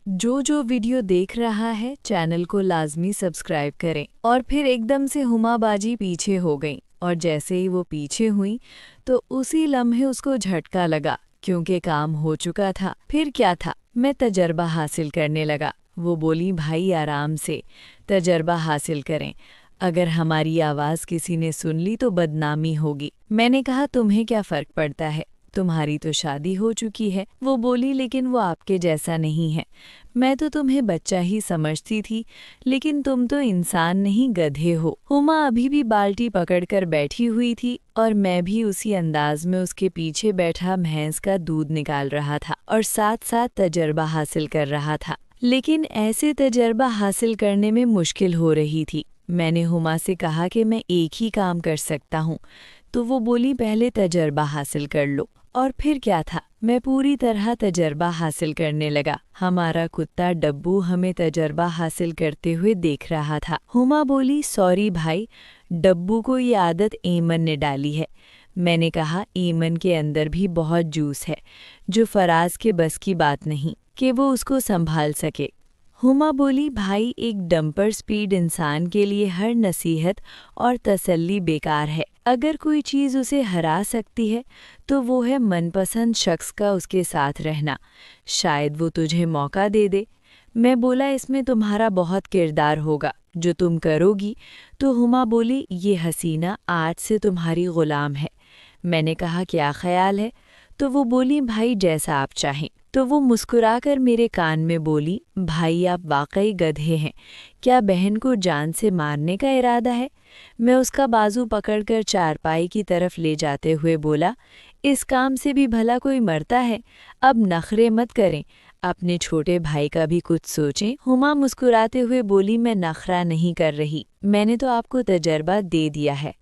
जो जो वीडियो देख रहा है चैनल को लाजमी सब्सक्राइब करें। और फिर एकदम से हुमा बाजी पीछे हो गई और जैसे ही वो पीछे हुई तो उसी लम्हे उसको झटका लगा क्योंकि काम हो चुका था। फिर क्या था, मैं तजर्बा हासिल करने लगा। वो बोली, भाई आराम से तजर्बा हासिल करें, अगर हमारी आवाज़ किसी ने सुन ली तो बदनामी होगी। मैंने कहा, तुम्हें क्या फ़र्क पड़ता है, तुम्हारी तो शादी हो चुकी है। वो बोली, लेकिन वो आपके जैसा नहीं है। मैं तो तुम्हें बच्चा ही समझती थी, लेकिन तुम तो इंसान नहीं, गधे हो। हुमा अभी भी बाल्टी पकड़कर बैठी हुई थी और मैं भी उसी अंदाज में उसके पीछे बैठा भैंस का दूध निकाल रहा था और साथ साथ तजर्बा हासिल कर रहा था। लेकिन ऐसे तजर्बा हासिल करने में मुश्किल हो रही थी। मैंने हुमा से कहा कि मैं एक ही काम कर सकता हूँ, तो वो बोली, पहले तजर्बा हासिल कर लो। और फिर क्या था, मैं पूरी तरह तजर्बा हासिल करने लगा। हमारा कुत्ता डब्बू हमें तजर्बा हासिल करते हुए देख रहा था। हुमा बोली, सॉरी भाई, डब्बू को ये आदत एमन ने डाली है। मैंने कहा, एमन के अंदर भी बहुत जूस है, जो फराज के बस की बात नहीं कि वो उसको संभाल सके। हुमा बोली, भाई, एक डंपर स्पीड इंसान के लिए हर नसीहत और तसल्ली बेकार है। अगर कोई चीज़ उसे हरा सकती है तो वो है मनपसंद शख्स का उसके साथ रहना। शायद वो तुझे मौका दे दे। मैं बोला, इसमें तुम्हारा बहुत किरदार होगा जो तुम करोगी। तो हुमा बोली, ये हसीना आज से तुम्हारी ग़ुलाम है। मैंने कहा, क्या ख्याल है? तो वो बोली, भाई जैसा आप चाहें। तो वो मुस्कुराकर मेरे कान में बोली, भाई आप वाकई गधे हैं, क्या बहन को जान से मारने का इरादा है? मैं उसका बाजू पकड़कर चारपाई की तरफ ले जाते हुए बोला, इस काम से भी भला कोई मरता है, अब नखरे मत करें, अपने छोटे भाई का भी कुछ सोचें। हुमा मुस्कुराते हुए बोली, मैं नखरा नहीं कर रही, मैंने तो आपको तजर्बा दे दिया है।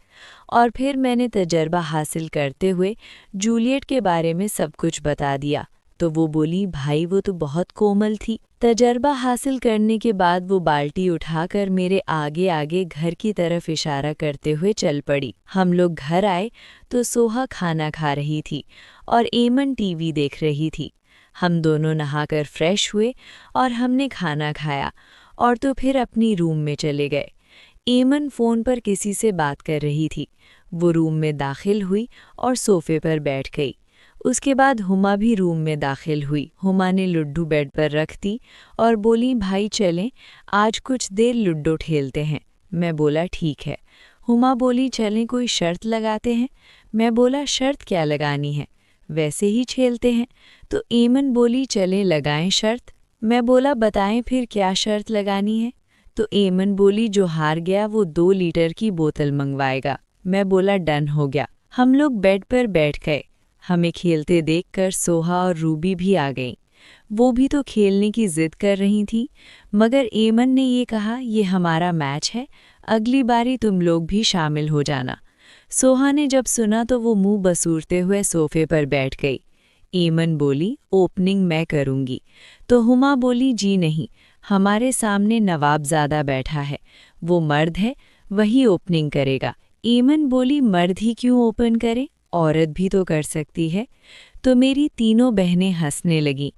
और फिर मैंने तजर्बा हासिल करते हुए जूलियट के बारे में सब कुछ बता दिया। तो वो बोली, भाई वो तो बहुत कोमल थी। तजर्बा हासिल करने के बाद वो बाल्टी उठाकर मेरे आगे आगे घर की तरफ इशारा करते हुए चल पड़ी। हम लोग घर आए तो सोहा खाना खा रही थी और एमन टीवी देख रही थी। हम दोनों नहाकर फ्रेश हुए और हमने खाना खाया और तो फिर अपनी रूम में चले गए। एमन फ़ोन पर किसी से बात कर रही थी। वो रूम में दाखिल हुई और सोफे पर बैठ गई। उसके बाद हुमा भी रूम में दाखिल हुई। हुमा ने लुड्डू बेड पर रख दी और बोली, भाई चलें, आज कुछ देर लुड्डो खेलते हैं। मैं बोला, ठीक है। हुमा बोली, चलें कोई शर्त लगाते हैं। मैं बोला, शर्त क्या लगानी है, वैसे ही खेलते हैं। तो एमन बोली, चलें लगाएं शर्त। मैं बोला, बताएं फिर क्या शर्त लगानी है। तो एमन बोली, जो हार गया वो 2 लीटर की बोतल मंगवाएगा। मैं बोला, डन हो गया। हम लोग बेड पर बैठ गए। हमें खेलते देखकर सोहा और रूबी भी आ गईं। वो भी तो खेलने की जिद कर रही थी, मगर एमन ने ये कहा, ये हमारा मैच है, अगली बारी तुम लोग भी शामिल हो जाना। सोहा ने जब सुना तो वो मुंह बसूरते हुए सोफे पर बैठ गई। एमन बोली, ओपनिंग मैं करूंगी। तो हुमा बोली, जी नहीं, हमारे सामने नवाबजादा बैठा है, वो मर्द है, वही ओपनिंग करेगा। एमन बोली, मर्द ही क्यों ओपन करे, औरत भी तो कर सकती है। तो मेरी तीनों बहनें हंसने लगीं।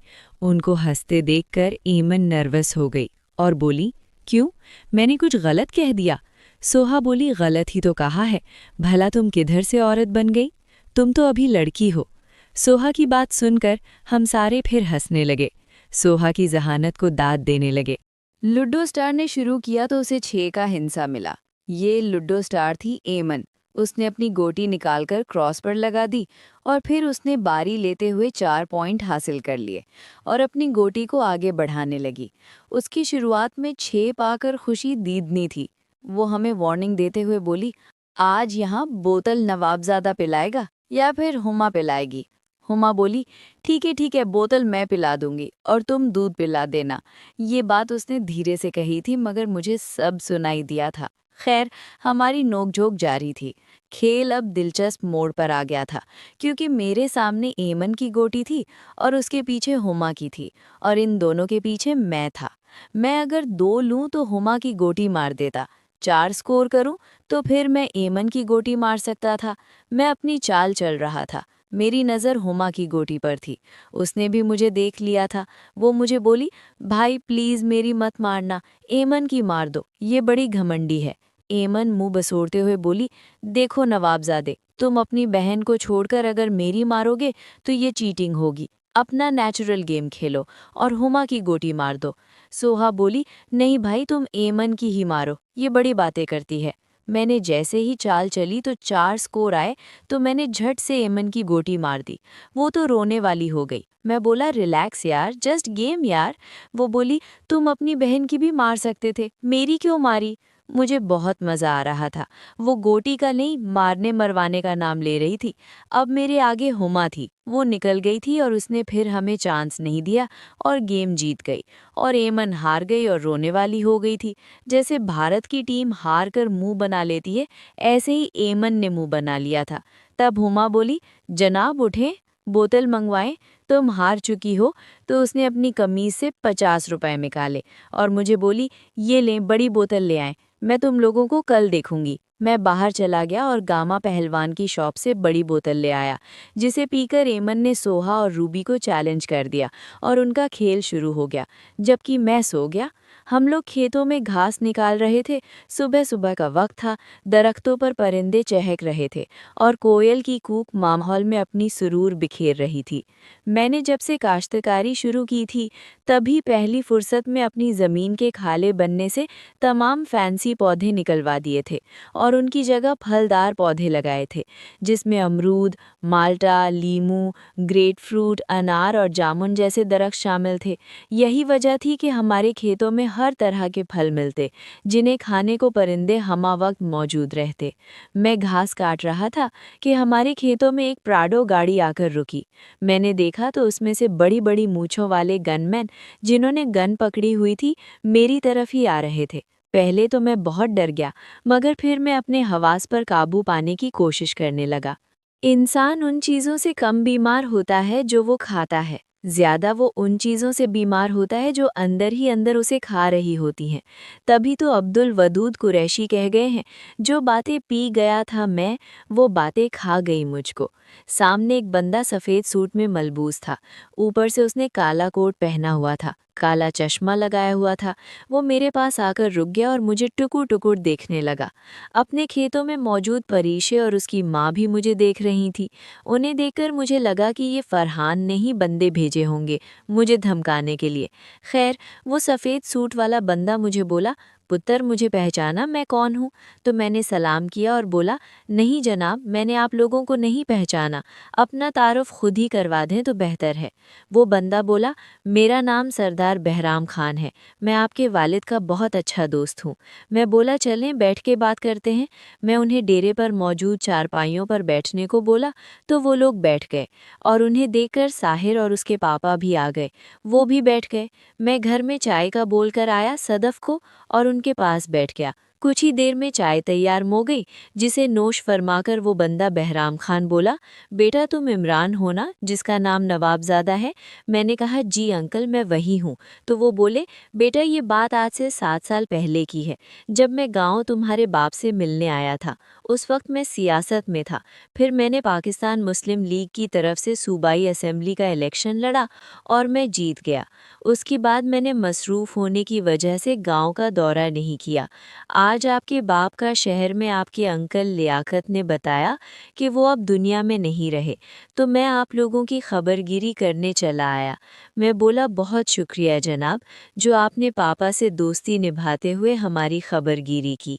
उनको हंसते देखकर एमन नर्वस हो गई और बोली, क्यों, मैंने कुछ गलत कह दिया? सोहा बोली, गलत ही तो कहा है, भला तुम किधर से औरत बन गई, तुम तो अभी लड़की हो। सोहा की बात सुनकर हम सारे फिर हंसने लगे। सोहा की जहानत को दाद देने लगे। लूडो स्टार ने शुरू किया तो उसे 6 का हिंसा मिला। ये लूडो स्टार थी एमन। उसने अपनी गोटी निकालकर क्रॉस पर लगा दी और फिर उसने बारी लेते हुए 4 पॉइंट हासिल कर लिए और अपनी गोटी को आगे बढ़ाने लगी। उसकी शुरुआत में 6 पाकर खुशी दीदनी थी। वो हमें वार्निंग देते हुए बोली, आज यहाँ बोतल नवाबजादा पिलाएगा या फिर हुमा पिलाएगी। हुमा बोली, ठीक है, बोतल मैं पिला दूंगी और तुम दूध पिला देना। ये बात उसने धीरे से कही थी, मगर मुझे सब सुनाई दिया था। खैर, हमारी नोकझोंक जारी थी। खेल अब दिलचस्प मोड़ पर आ गया था, क्योंकि मेरे सामने एमन की गोटी थी और उसके पीछे हुमा की थी और इन दोनों के पीछे मैं था। मैं अगर 2 लूं तो हुमा की गोटी मार देता, 4 स्कोर करूं तो फिर मैं एमन की गोटी मार सकता था। मैं अपनी चाल चल रहा था। मेरी नज़र हुमा की गोटी पर थी। उसने भी मुझे देख लिया था। वो मुझे बोली, भाई प्लीज़ मेरी मत मारना, एमन की मार दो, ये बड़ी घमंडी है। एमन मुंह बसोड़ते हुए बोली, देखो नवाबजादे, तुम अपनी बहन को छोड़कर अगर मेरी मारोगे तो ये चीटिंग होगी। अपना नेचुरल गेम खेलो और हुमा की गोटी मार दो। सोहा बोली, नहीं भाई तुम एमन की ही मारो, ये बड़ी बातें करती है। मैंने जैसे ही चाल चली तो 4 स्कोर आए तो मैंने झट से एमन की गोटी मार दी। वो तो रोने वाली हो गई। मैं बोला, रिलैक्स यार, जस्ट गेम यार। वो बोली, तुम अपनी बहन की भी मार सकते थे, मेरी क्यों मारी? मुझे बहुत मज़ा आ रहा था। वो गोटी का नहीं, मारने मरवाने का नाम ले रही थी। अब मेरे आगे हुमा थी। वो निकल गई थी और उसने फिर हमें चांस नहीं दिया और गेम जीत गई। और एमन हार गई और रोने वाली हो गई थी। जैसे भारत की टीम हार कर मुंह बना लेती है, ऐसे ही एमन ने मुंह बना लिया था। तब हुमा बोली, जनाब उठें, बोतल मंगवाएं, तुम हार चुकी हो। तो उसने अपनी कमीज से 50 रुपए निकाले और मुझे बोली, ये लें, बड़ी बोतल ले आएं, मैं तुम लोगों को कल देखूंगी। मैं बाहर चला गया और गामा पहलवान की शॉप से बड़ी बोतल ले आया, जिसे पीकर एमन ने सोहा और रूबी को चैलेंज कर दिया और उनका खेल शुरू हो गया, जबकि मैं सो गया। हम लोग खेतों में घास निकाल रहे थे। सुबह सुबह का वक्त था। दरख्तों पर परिंदे चहक रहे थे और कोयल की कूक माहौल में अपनी सुरूर बिखेर रही थी। मैंने जब से काश्तकारी शुरू की थी, तभी पहली फुर्सत में अपनी ज़मीन के खाले बनने से तमाम फैंसी पौधे निकलवा दिए थे और उनकी जगह फलदार पौधे लगाए थे, जिसमें अमरूद, माल्टा, लीमू, ग्रेपफ्रूट, अनार और जामुन जैसे दरख्त शामिल थे। यही वजह थी कि हमारे खेतों में हर तरह के फल मिलते, जिन्हें खाने को परिंदे हमा वक्त मौजूद रहते। मैं घास काट रहा था कि हमारे खेतों में एक प्राडो गाड़ी आकर रुकी। मैंने देखा तो उसमें से बड़ी बड़ी मूंछों वाले गनमैन, जिन्होंने गन पकड़ी हुई थी, मेरी तरफ ही आ रहे थे। पहले तो मैं बहुत डर गया, मगर फिर मैं अपने हवास पर काबू पाने की कोशिश करने लगा। इंसान उन चीज़ों से कम बीमार होता है जो वो खाता है, ज़्यादा वो उन चीज़ों से बीमार होता है जो अंदर ही अंदर उसे खा रही होती हैं। तभी तो अब्दुल वदूद कुरैशी कह गए हैं, जो बातें पी गया था मैं, वो बातें खा गई मुझको। सामने एक बंदा सफ़ेद सूट में मलबूस था। ऊपर से उसने काला कोट पहना हुआ था, काला चश्मा लगाया हुआ था। वो मेरे पास आकर रुक गया और मुझे टुकुर टुकुर देखने लगा। अपने खेतों में मौजूद परीशे और उसकी माँ भी मुझे देख रही थी। उन्हें देखकर मुझे लगा कि ये फरहान ने ही बंदे भेजे होंगे मुझे धमकाने के लिए। खैर, वो सफ़ेद सूट वाला बंदा मुझे बोला, पुत्र मुझे पहचाना मैं कौन हूँ? तो मैंने सलाम किया और बोला, नहीं जनाब, मैंने आप लोगों को नहीं पहचाना, अपना तारुफ खुद ही करवा दें तो बेहतर है। वो बंदा बोला, मेरा नाम सरदार बहराम खान है, मैं आपके वालिद का बहुत अच्छा दोस्त हूँ। मैं बोला, चलें बैठ के बात करते हैं। मैं उन्हें डेरे पर मौजूद चारपाइयों पर बैठने को बोला तो वो लोग बैठ गए और उन्हें देखकर साहिर और उसके पापा भी आ गए। वो भी बैठ गए। मैं घर में चाय का बोल कर आया सदफ को और उनके पास बैठ गया। कुछ ही देर में चाय तैयार हो गई, जिसे नोश फरमाकर वो बंदा बहराम खान बोला, बेटा तुम इमरान हो ना, जिसका नाम नवाबजादा है? मैंने कहा, जी अंकल मैं वही हूँ। तो वो बोले, बेटा ये बात आज से 7 साल पहले की है, जब मैं गांव तुम्हारे बाप से मिलने आया था। उस वक्त मैं सियासत में था। फिर मैंने पाकिस्तान मुस्लिम लीग की तरफ से सूबाई असेंबली का इलेक्शन लड़ा और मैं जीत गया। उसके बाद मैंने मसरूफ़ होने की वजह से गांव का दौरा नहीं किया। आज आपके बाप का शहर में आपके अंकल लियाकत ने बताया कि वो अब दुनिया में नहीं रहे, तो मैं आप लोगों की खबरगिरी करने चला आया। मैं बोला, बहुत शुक्रिया जनाब, जो आपने पापा से दोस्ती निभाते हुए हमारी खबरगिरी की।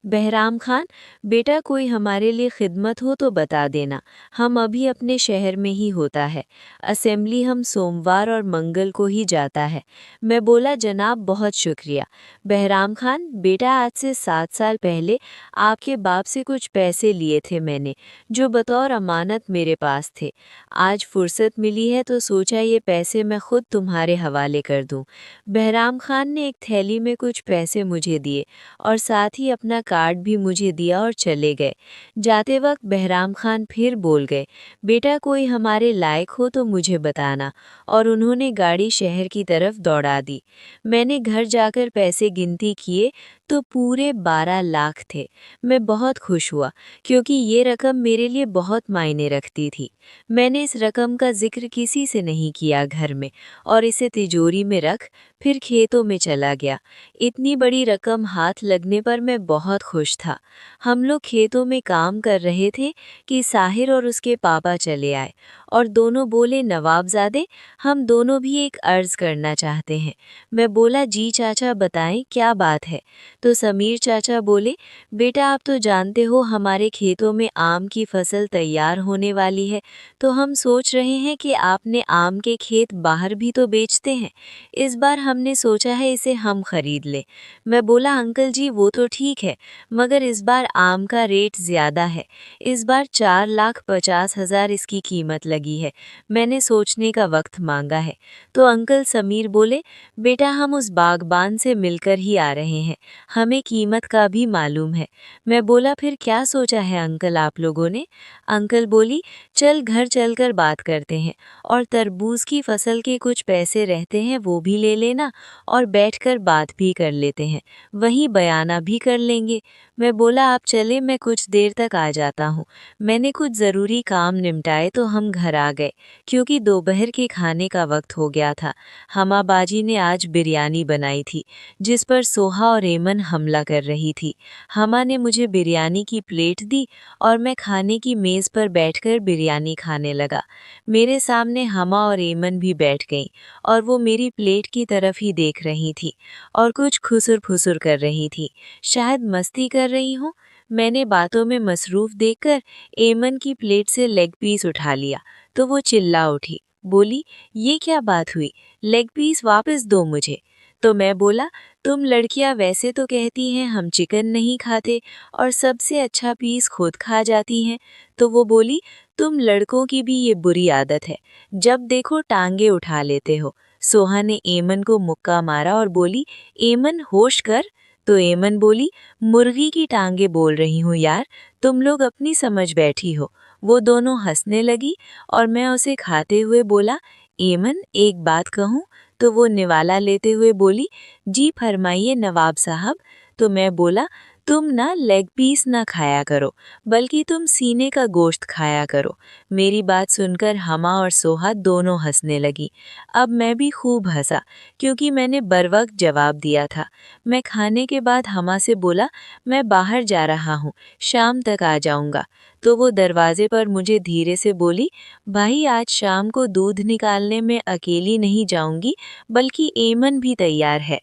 बहराम खान, बेटा कोई हमारे लिए खिदमत हो तो बता देना, हम अभी अपने शहर में ही होता है। असेंबली हम सोमवार और मंगल को ही जाता है। मैं बोला, जनाब बहुत शुक्रिया। बहराम खान, बेटा आज से 7 साल पहले आपके बाप से कुछ पैसे लिए थे मैंने, जो बतौर अमानत मेरे पास थे। आज फुर्सत मिली है तो सोचा ये पैसे मैं खुद तुम्हारे हवाले कर दूं। बहराम खान ने एक थैली में कुछ पैसे मुझे दिए और साथ ही अपना कार्ड भी मुझे दिया और चले गए। जाते वक्त बहराम खान फिर बोल गए, बेटा कोई हमारे लायक हो तो मुझे बताना, और उन्होंने गाड़ी शहर की तरफ दौड़ा दी। मैंने घर जाकर पैसे गिनती किए तो पूरे 12 लाख थे। मैं बहुत खुश हुआ क्योंकि ये रकम मेरे लिए बहुत मायने रखती थी। मैंने इस रकम का जिक्र किसी से नहीं किया घर में और इसे तिजोरी में रख फिर खेतों में चला गया। इतनी बड़ी रकम हाथ लगने पर मैं बहुत खुश था। हम लोग खेतों में काम कर रहे थे कि साहिर और उसके पापा चले आए और दोनों बोले, नवाबजादे, हम दोनों भी एक अर्ज करना चाहते हैं। मैं बोला, जी चाचा बताएं क्या बात है। तो समीर चाचा बोले, बेटा आप तो जानते हो हमारे खेतों में आम की फसल तैयार होने वाली है, तो हम सोच रहे हैं कि आपने आम के खेत बाहर भी तो बेचते हैं, इस बार हमने सोचा है इसे हम खरीद लें। मैं बोला, अंकल जी वो तो ठीक है, मगर इस बार आम का रेट ज़्यादा है, इस बार 4,50,000 इसकी कीमत लगी है। मैंने सोचने का वक्त मांगा है। तो अंकल समीर बोले, बेटा हम उस बागबान से मिलकर ही आ रहे हैं, हमें कीमत का भी मालूम है। मैं बोला, फिर क्या सोचा है अंकल आप लोगों ने? अंकल बोली, चल घर चलकर बात करते हैं और तरबूज की फसल के कुछ पैसे रहते हैं वो भी ले लेना और बैठकर बात भी कर लेते हैं, वहीं बयाना भी कर लेंगे। मैं बोला, आप चले, मैं कुछ देर तक आ जाता हूँ। मैंने कुछ ज़रूरी काम निपटाए तो हम घर आ गए क्योंकि दोपहर के खाने का वक्त हो गया था। हमा बाजी ने आज बिरयानी बनाई थी जिस पर सोहा और एमन हमला कर रही थी। हमा ने मुझे बिरयानी की प्लेट दी और मैं खाने की मेज़ पर बैठकर बिरयानी खाने लगा। मेरे सामने हमा और एमन भी बैठ गईं और वो मेरी प्लेट की तरफ ही देख रही थी और कुछ खुसुर-फुसुर कर रही थी, शायद मस्ती कर रही हूँ। मैंने बातों में मसरूफ़ देखकर एमन की प्लेट से लेग पीस उठा लिया तो वो चिल्ला उठी, बोली, ये क्या बात हुई, लेग पीस वापस दो मुझे। तो मैं बोला, तुम लड़कियां वैसे तो कहती हैं हम चिकन नहीं खाते और सबसे अच्छा पीस खुद खा जाती हैं। तो वो बोली, तुम लड़कों की भी ये बुरी आदत है, जब देखो टांगे उठा लेते हो। सोहा ने एमन को मुक्का मारा और बोली, एमन होश कर। तो एमन बोली, मुर्गी की टांगे बोल रही हूँ यार, तुम लोग अपनी समझ बैठी हो। वो दोनों हंसने लगी और मैं उसे खाते हुए बोला, एमन एक बात कहूँ? तो वो निवाला लेते हुए बोली, जी फरमाइए नवाब साहब। तो मैं बोला, तुम ना लेग पीस ना खाया करो, बल्कि तुम सीने का गोश्त खाया करो। मेरी बात सुनकर हमा और सोहा दोनों हंसने लगी। अब मैं भी खूब हंसा क्योंकि मैंने बरवक्त जवाब दिया था। मैं खाने के बाद हमा से बोला, मैं बाहर जा रहा हूँ, शाम तक आ जाऊँगा। तो वो दरवाजे पर मुझे धीरे से बोली, भाई आज शाम को दूध निकालने में अकेली नहीं जाऊँगी, बल्कि एमन भी तैयार है।